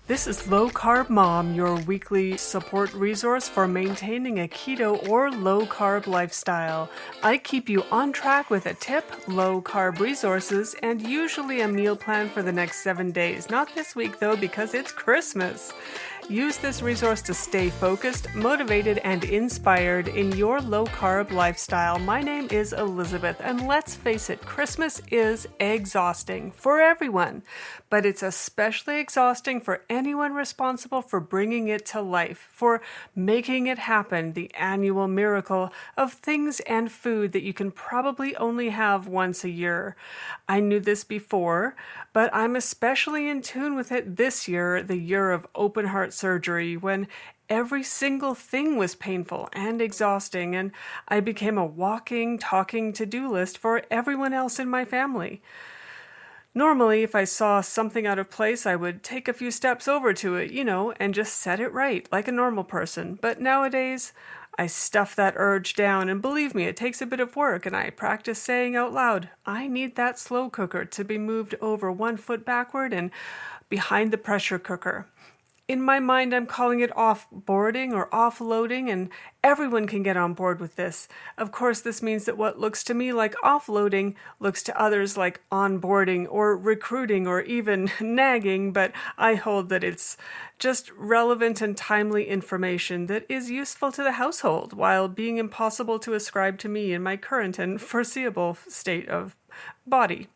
This is Low Carb Mom, your weekly support resource for maintaining a keto or low carb lifestyle. I keep you on track with a tip, low carb resources, and usually a meal plan for the next 7 days. Not this week though, because it's Christmas. Use this resource to stay focused, motivated, and inspired in your low-carb lifestyle. My name is Elizabeth, and let's face it, Christmas is exhausting for everyone, but it's especially exhausting for anyone responsible for bringing it to life, for making it happen, the annual miracle of things and food that you can probably only have once a year. I knew this before, but I'm especially in tune with it this year, the year of open heart surgery, when every single thing was painful and exhausting, and I became a walking, talking to-do list for everyone else in my family. Normally, if I saw something out of place, I would take a few steps over to it, and just set it right, like a normal person. But nowadays, I stuff that urge down, and believe me, it takes a bit of work, and I practice saying out loud, I need that slow cooker to be moved over 1 foot backward and behind the pressure cooker. In my mind, I'm calling it off-boarding or offloading, and everyone can get on board with this. Of course, this means that what looks to me like offloading looks to others like onboarding or recruiting or even nagging, but I hold that it's just relevant and timely information that is useful to the household while being impossible to ascribe to me in my current and foreseeable state of body.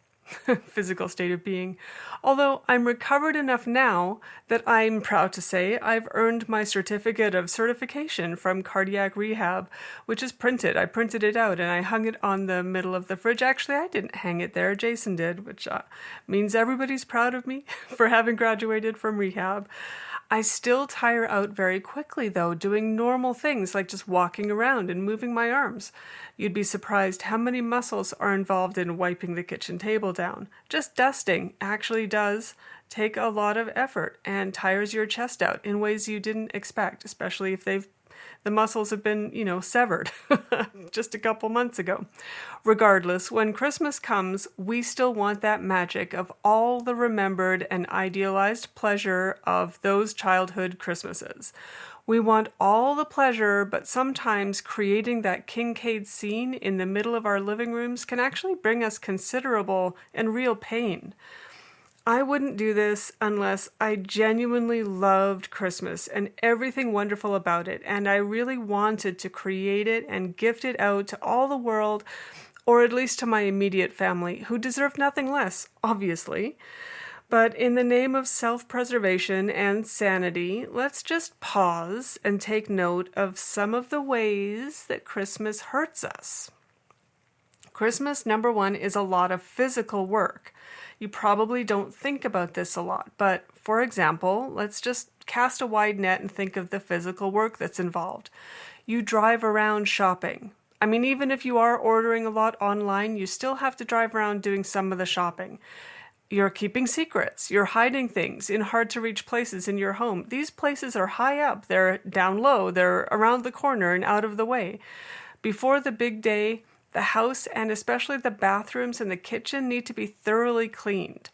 Physical state of being. Although I'm recovered enough now that I'm proud to say I've earned my certificate of certification from cardiac rehab, which is printed. I printed it out and I hung it on the middle of the fridge. Actually, I didn't hang it there. Jason did, which means everybody's proud of me for having graduated from rehab. I still tire out very quickly, though, doing normal things like just walking around and moving my arms. You'd be surprised how many muscles are involved in wiping the kitchen table down. Just dusting actually does take a lot of effort and tires your chest out in ways you didn't expect, especially if the muscles have been, severed just a couple months ago. Regardless, when Christmas comes, we still want that magic of all the remembered and idealized pleasure of those childhood Christmases. We want all the pleasure, but sometimes creating that Kincaid scene in the middle of our living rooms can actually bring us considerable and real pain. I wouldn't do this unless I genuinely loved Christmas and everything wonderful about it, and I really wanted to create it and gift it out to all the world, or at least to my immediate family, who deserve nothing less, obviously. But in the name of self-preservation and sanity, let's just pause and take note of some of the ways that Christmas hurts us. Christmas, number one, is a lot of physical work. You probably don't think about this a lot, but for example, let's just cast a wide net and think of the physical work that's involved. You drive around shopping. I mean, even if you are ordering a lot online, you still have to drive around doing some of the shopping. You're keeping secrets. You're hiding things in hard-to-reach places in your home. These places are high up. They're down low. They're around the corner and out of the way. Before the big day, the house and especially the bathrooms and the kitchen need to be thoroughly cleaned.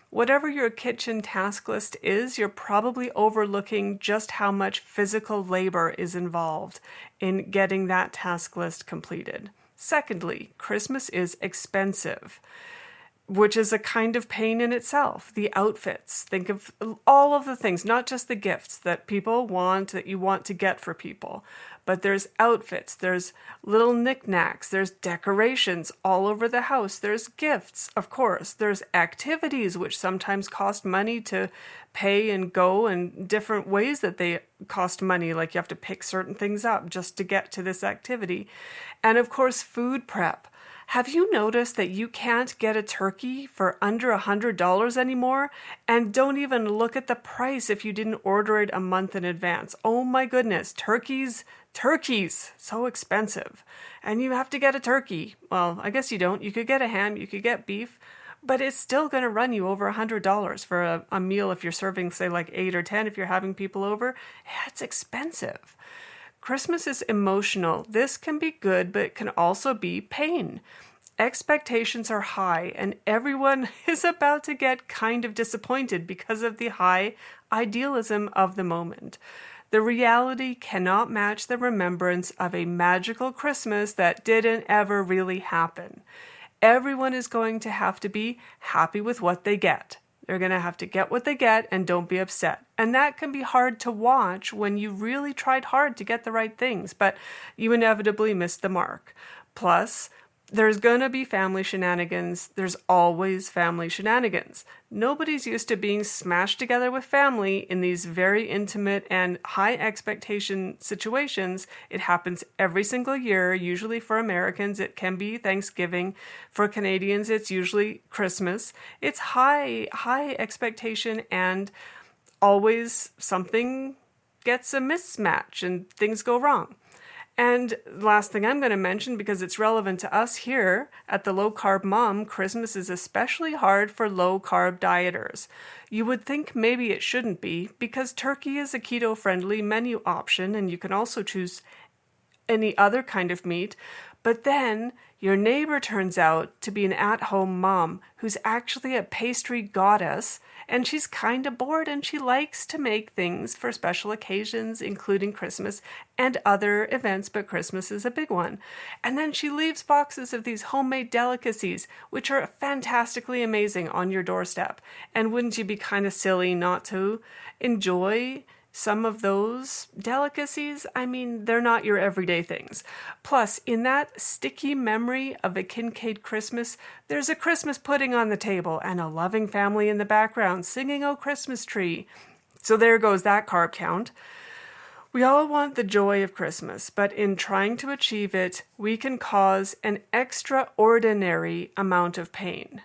Whatever your kitchen task list is, you're probably overlooking just how much physical labor is involved in getting that task list completed. Secondly, Christmas is expensive, which is a kind of pain in itself. The outfits. Think of all of the things, not just the gifts that people want, that you want to get for people. But there's outfits, there's little knickknacks, there's decorations all over the house, there's gifts, of course, there's activities which sometimes cost money to pay and go, and different ways that they cost money, like you have to pick certain things up just to get to this activity. And of course, food prep. Have you noticed that you can't get a turkey for under $100 anymore? And don't even look at the price if you didn't order it a month in advance. Oh my goodness, turkeys, so expensive. And you have to get a turkey. Well, I guess you don't. You could get a ham, you could get beef, but it's still going to run you over $100 for a meal if you're serving, say, like 8 or 10 if you're having people over. Yeah, it's expensive. Christmas is emotional. This can be good, but it can also be pain. Expectations are high, and everyone is about to get kind of disappointed because of the high idealism of the moment. The reality cannot match the remembrance of a magical Christmas that didn't ever really happen. Everyone is going to have to be happy with what they get. They're going to have to get what they get and don't be upset. And that can be hard to watch when you really tried hard to get the right things, but you inevitably missed the mark. Plus, there's going to be family shenanigans. There's always family shenanigans. Nobody's used to being smashed together with family in these very intimate and high expectation situations. It happens every single year. Usually for Americans, it can be Thanksgiving. For Canadians, it's usually Christmas. It's high expectation, and always something gets a mismatch and things go wrong. And last thing I'm going to mention, because it's relevant to us here at the Low Carb Mom, Christmas is especially hard for low carb dieters. You would think maybe it shouldn't be, because turkey is a keto-friendly menu option, and you can also choose any other kind of meat. But then your neighbor turns out to be an at-home mom who's actually a pastry goddess, and she's kind of bored, and she likes to make things for special occasions, including Christmas and other events, but Christmas is a big one. And then she leaves boxes of these homemade delicacies, which are fantastically amazing, on your doorstep. And wouldn't you be kind of silly not to enjoy some of those delicacies? I mean, they're not your everyday things. Plus, in that sticky memory of a Kincaid Christmas, there's a Christmas pudding on the table and a loving family in the background singing "Oh Christmas Tree." So there goes that carb count. We all want the joy of Christmas, but in trying to achieve it, we can cause an extraordinary amount of pain.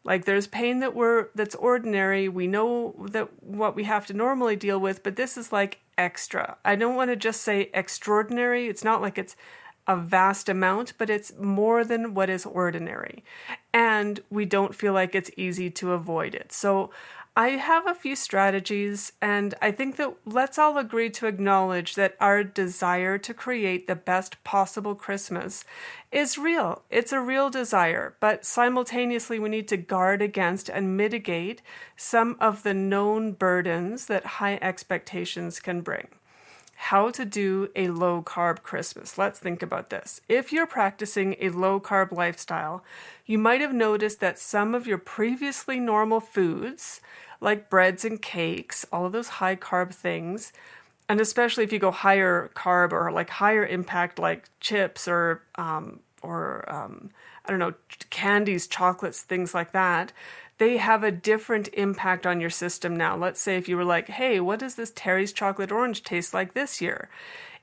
Like, there's pain that's ordinary. We know that what we have to normally deal with, but this is like extra. I don't want to just say extraordinary. It's not like it's a vast amount, but it's more than what is ordinary. And we don't feel like it's easy to avoid it. So I have a few strategies, and I think that let's all agree to acknowledge that our desire to create the best possible Christmas is real. It's a real desire, but simultaneously we need to guard against and mitigate some of the known burdens that high expectations can bring. How to do a low-carb Christmas. Let's think about this. If you're practicing a low-carb lifestyle, you might have noticed that some of your previously normal foods, like breads and cakes, all of those high-carb things, and especially if you go higher carb or like higher impact, like chips or I don't know, candies, chocolates, things like that, they have a different impact on your system now. Let's say if you were like, hey, what does this Terry's chocolate orange taste like this year?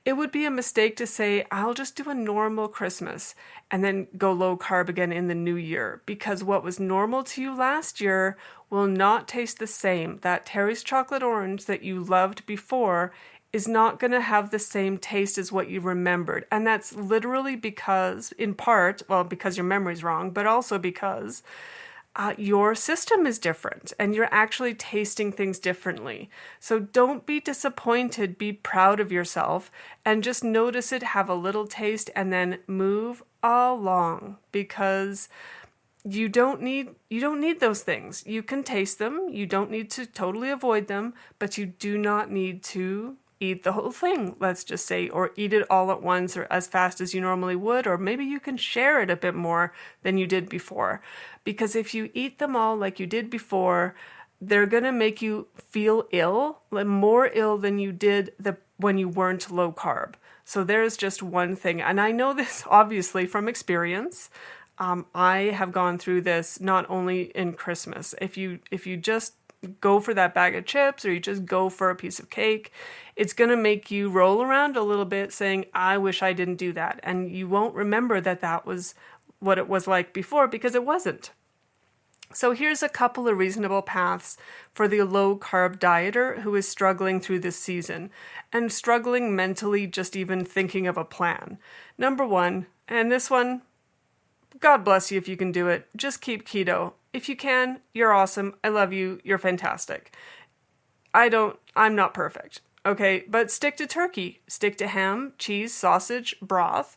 It would be a mistake to say, I'll just do a normal Christmas and then go low carb again in the new year, because what was normal to you last year will not taste the same. That Terry's chocolate orange that you loved before is not going to have the same taste as what you remembered. And that's literally because, in part, well, because your memory's wrong, but also because your system is different and you're actually tasting things differently. So don't be disappointed, be proud of yourself and just notice it, have a little taste, and then move along, because you don't need those things. You can taste them. You don't need to totally avoid them, but you do not need to eat the whole thing, let's just say, or eat it all at once or as fast as you normally would, or maybe you can share it a bit more than you did before. Because if you eat them all like you did before, they're going to make you feel ill, more ill than you did when you weren't low carb. So there's just one thing. And I know this obviously from experience. I have gone through this not only in Christmas. If you just go for that bag of chips or you just go for a piece of cake, it's going to make you roll around a little bit saying, I wish I didn't do that. And you won't remember that was what it was like before, because it wasn't. So here's a couple of reasonable paths for the low-carb dieter who is struggling through this season and struggling mentally just even thinking of a plan. Number one, and this one, God bless you if you can do it, just keep keto. If you can, you're awesome. I love you. You're fantastic. I'm not perfect. Okay, but stick to turkey, stick to ham, cheese, sausage, broth.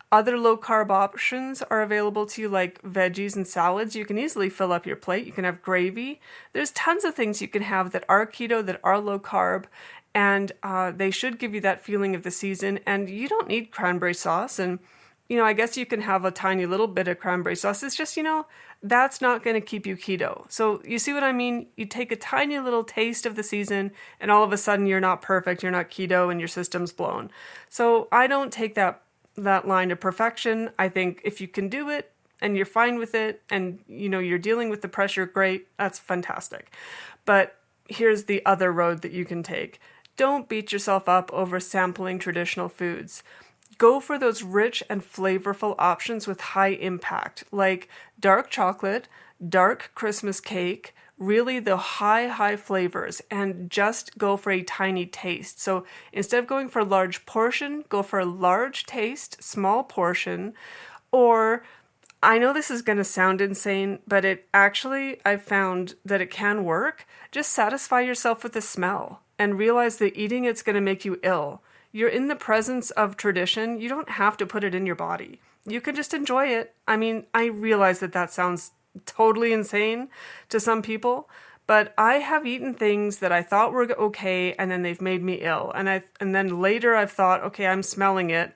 Other low carb options are available to you, like veggies and salads. You can easily fill up your plate. You can have gravy. There's tons of things you can have that are keto, that are low carb, and they should give you that feeling of the season. And you don't need cranberry sauce. And, I guess you can have a tiny little bit of cranberry sauce. It's just, that's not going to keep you keto. So you see what I mean? You take a tiny little taste of the season and all of a sudden you're not perfect, you're not keto, and your system's blown. So I don't take that line of perfection. I think if you can do it and you're fine with it and you're dealing with the pressure, great, that's fantastic. But here's the other road that you can take. Don't beat yourself up over sampling traditional foods. Go for those rich and flavorful options with high impact, like dark chocolate, dark Christmas cake, really the high flavors, and just go for a tiny taste. So instead of going for a large portion, go for a large taste, small portion. Or, I know this is going to sound insane, but I've found that it can work. Just satisfy yourself with the smell and realize that eating it's going to make you ill. You're in the presence of tradition. You don't have to put it in your body. You can just enjoy it. I mean, I realize that sounds totally insane to some people, but I have eaten things that I thought were okay, and then they've made me ill. And then later I've thought, okay, I'm smelling it.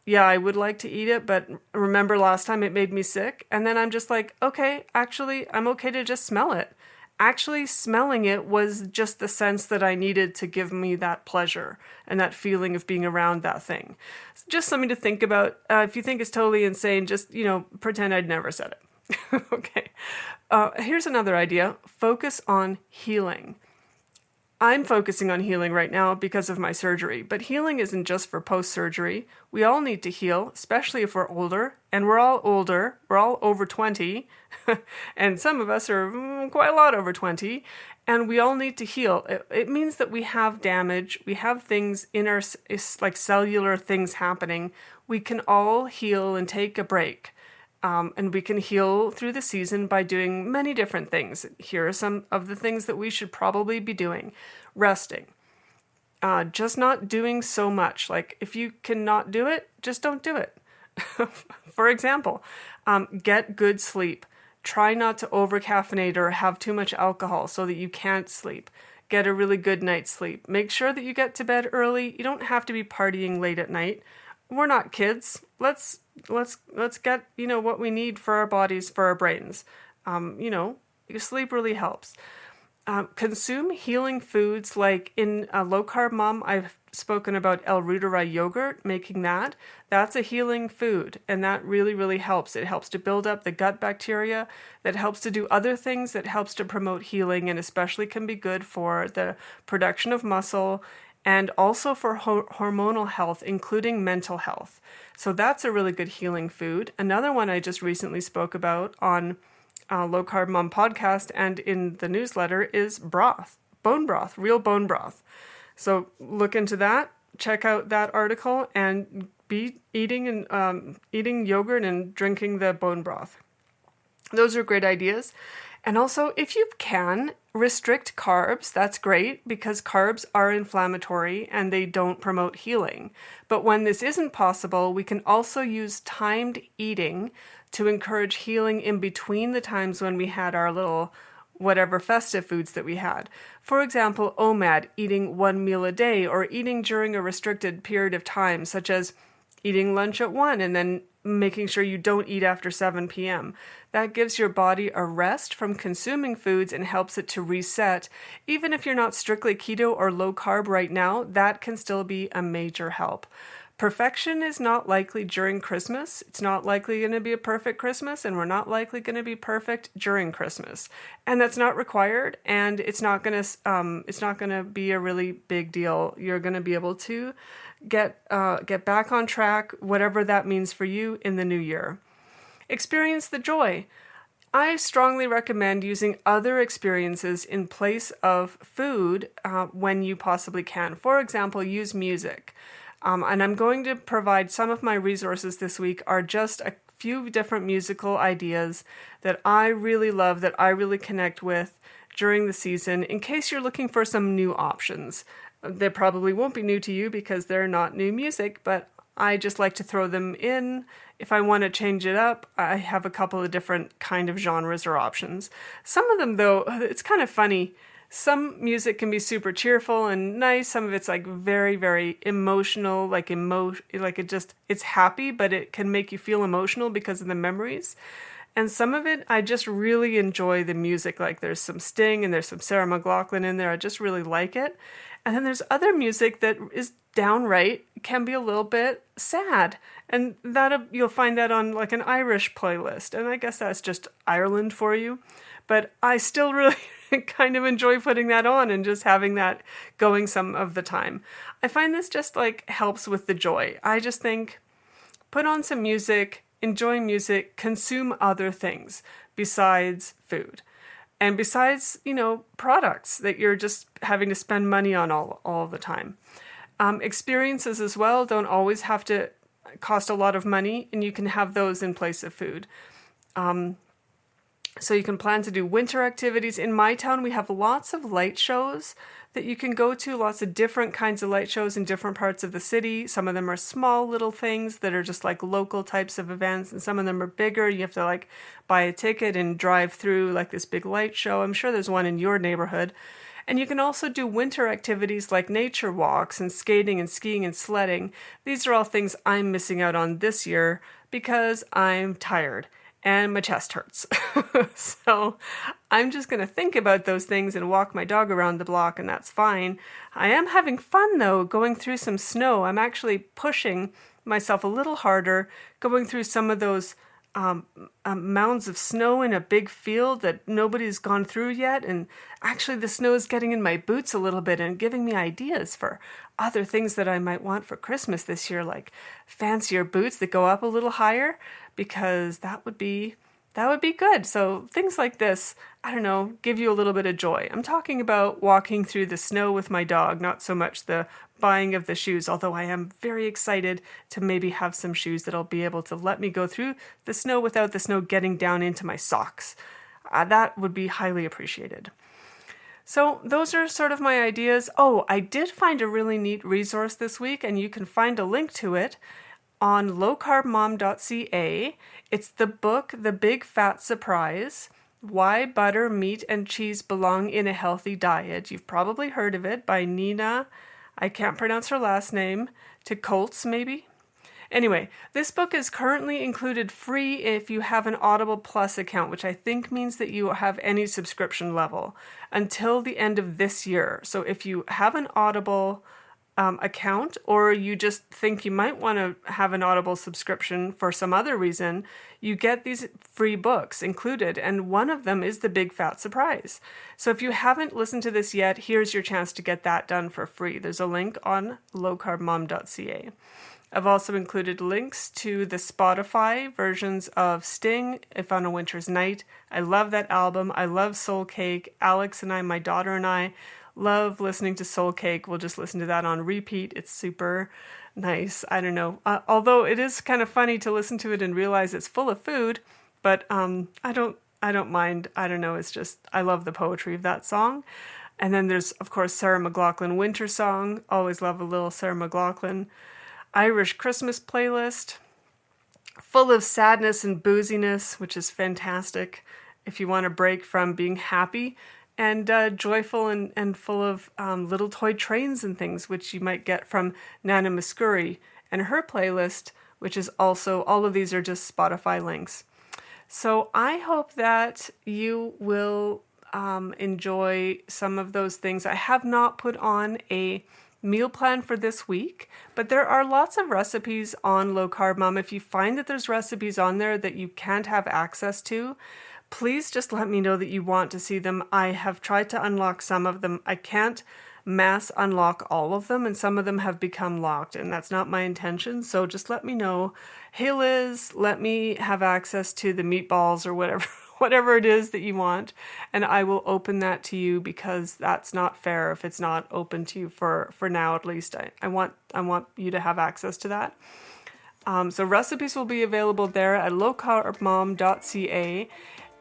Yeah, I would like to eat it, but remember last time it made me sick? And then I'm just like, okay, actually, I'm okay to just smell it. Actually, smelling it was just the sense that I needed to give me that pleasure and that feeling of being around that thing. Just something to think about. If you think it's totally insane, just, pretend I'd never said it. Okay. Here's another idea. Focus on healing. I'm focusing on healing right now because of my surgery, but healing isn't just for post-surgery. We all need to heal, especially if we're older, and we're all older. We're all over 20, and some of us are quite a lot over 20, and we all need to heal. It means that we have damage, we have things in our, like cellular things happening. We can all heal and take a break. And we can heal through the season by doing many different things. Here are some of the things that we should probably be doing. Resting. Just not doing so much. Like, if you cannot do it, just don't do it. For example, get good sleep. Try not to over-caffeinate or have too much alcohol so that you can't sleep. Get a really good night's sleep. Make sure that you get to bed early. You don't have to be partying late at night. We're not kids. Let's get, what we need for our bodies, for our brains. Sleep really helps. Consume healing foods, like in a low carb mom, I've spoken about L-Reuteri yogurt, making that. That's a healing food, and that really, really helps. It helps to build up the gut bacteria, that helps to do other things, that helps to promote healing, and especially can be good for the production of muscle and also for hormonal health, including mental health. So that's a really good healing food. Another one I just recently spoke about on Low Carb Mom podcast and in the newsletter is broth, bone broth, real bone broth. So look into that, check out that article, and be eating yogurt and drinking the bone broth. Those are great ideas. And also, if you can, restrict carbs. That's great because carbs are inflammatory and they don't promote healing. But when this isn't possible, we can also use timed eating to encourage healing in between the times when we had our little whatever festive foods that we had. For example, OMAD, eating one meal a day, or eating during a restricted period of time, such as eating lunch at 1 and then making sure you don't eat after 7 p.m. That gives your body a rest from consuming foods and helps it to reset. Even if you're not strictly keto or low carb right now, that can still be a major help. Perfection is not likely during Christmas. It's not likely going to be a perfect Christmas, and we're not likely going to be perfect during Christmas. And that's not required, and it's not going to be a really big deal. You're going to be able to get back on track, whatever that means for you in the new year. Experience the joy. I strongly recommend using other experiences in place of food when you possibly can. For example, use music. And I'm going to provide some of my resources this week are just a few different musical ideas that I really love, that I really connect with during the season, in case you're looking for some new options. They probably won't be new to you because they're not new music, but I just like to throw them in. If I want to change it up, I have a couple of different kind of genres or options. Some of them, though, it's kind of funny. Some music can be super cheerful and nice. Some of it's like very, very emotional, like it's happy, but it can make you feel emotional because of the memories. And some of it, I just really enjoy the music. Like there's some Sting and there's some Sarah McLachlan in there. I just really like it. And then there's other music that is downright can be a little bit sad. And that you'll find that on like an Irish playlist. And I guess that's just Ireland for you. But I still really kind of enjoy putting that on and just having that going some of the time. I find this just like helps with the joy. I just think put on some music, enjoy music, consume other things besides food. And besides, products that you're just having to spend money on all the time. Experiences as well don't always have to cost a lot of money, and you can have those in place of food. So you can plan to do winter activities. In my town, we have lots of light shows that you can go to, lots of different kinds of light shows in different parts of the city. Some of them are small little things that are just like local types of events, and some of them are bigger. You have to like buy a ticket and drive through like this big light show. I'm sure there's one in your neighborhood. And you can also do winter activities like nature walks and skating and skiing and sledding. These are all things I'm missing out on this year because I'm tired and my chest hurts. So I'm just going to think about those things and walk my dog around the block, and that's fine. I am having fun, though, going through some snow. I'm actually pushing myself a little harder, going through some of those mounds of snow in a big field that nobody's gone through yet. And actually the snow is getting in my boots a little bit and giving me ideas for other things that I might want for Christmas this year, like fancier boots that go up a little higher, because that would be good. So things like this, I don't know, give you a little bit of joy. I'm talking about walking through the snow with my dog, not so much the buying of the shoes, although I am very excited to maybe have some shoes that'll be able to let me go through the snow without the snow getting down into my socks. That would be highly appreciated. So those are sort of my ideas. Oh, I did find a really neat resource this week, and you can find a link to it on lowcarbmom.ca. It's the book, The Big Fat Surprise, Why Butter, Meat, and Cheese Belong in a Healthy Diet. You've probably heard of it, by Nina, I can't pronounce her last name, to Colts maybe? Anyway, this book is currently included free if you have an Audible Plus account, which I think means that you have any subscription level until the end of this year. So if you have an Audible account, or you just think you might want to have an Audible subscription for some other reason, you get these free books included, and one of them is The Big Fat Surprise. So if you haven't listened to this yet, here's your chance to get that done for free. There's a link on lowcarbmom.ca. I've also included links to the Spotify versions of Sting, If on a Winter's Night. I love that album. I love Soul Cake. Alex and I, my daughter and I, love listening to Soul Cake. We'll just listen to that on repeat. It's super nice. I don't know. Although it is kind of funny to listen to it and realize it's full of food, but I don't mind. I don't know. It's just, I love the poetry of that song. And then there's, of course, Sarah McLachlan Winter Song. Always love a little Sarah McLachlan. Irish Christmas playlist, full of sadness and booziness, which is fantastic if you want a break from being happy, and joyful and full of little toy trains and things, which you might get from Nana Muscuri and her playlist, which is also, all of these are just Spotify links. So I hope that you will enjoy some of those things. I have not put on a meal plan for this week, but there are lots of recipes on Low Carb Mom. If you find that there's recipes on there that you can't have access to, please just let me know that you want to see them. I have tried to unlock some of them. I can't mass unlock all of them, and some of them have become locked, and that's not my intention. So just let me know, hey Liz, let me have access to the meatballs or whatever it is that you want, and I will open that to you, because that's not fair if it's not open to you for now at least. I want you to have access to that. So recipes will be available there at lowcarbmom.ca.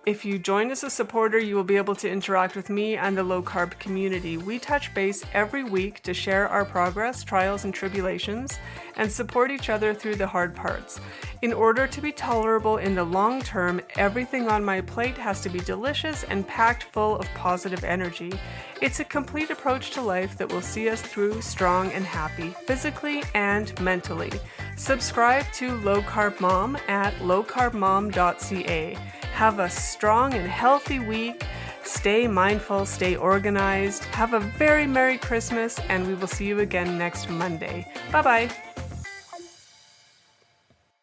If you join as a supporter, you will be able to interact with me and the low carb community. We touch base every week to share our progress, trials, and tribulations, and support each other through the hard parts. In order to be tolerable in the long term, everything on my plate has to be delicious and packed full of positive energy. It's a complete approach to life that will see us through strong and happy, physically and mentally. Subscribe to Low Carb Mom at lowcarbmom.ca. Have a strong and healthy week. Stay mindful, stay organized. Have a very Merry Christmas, and we will see you again next Monday. Bye-bye.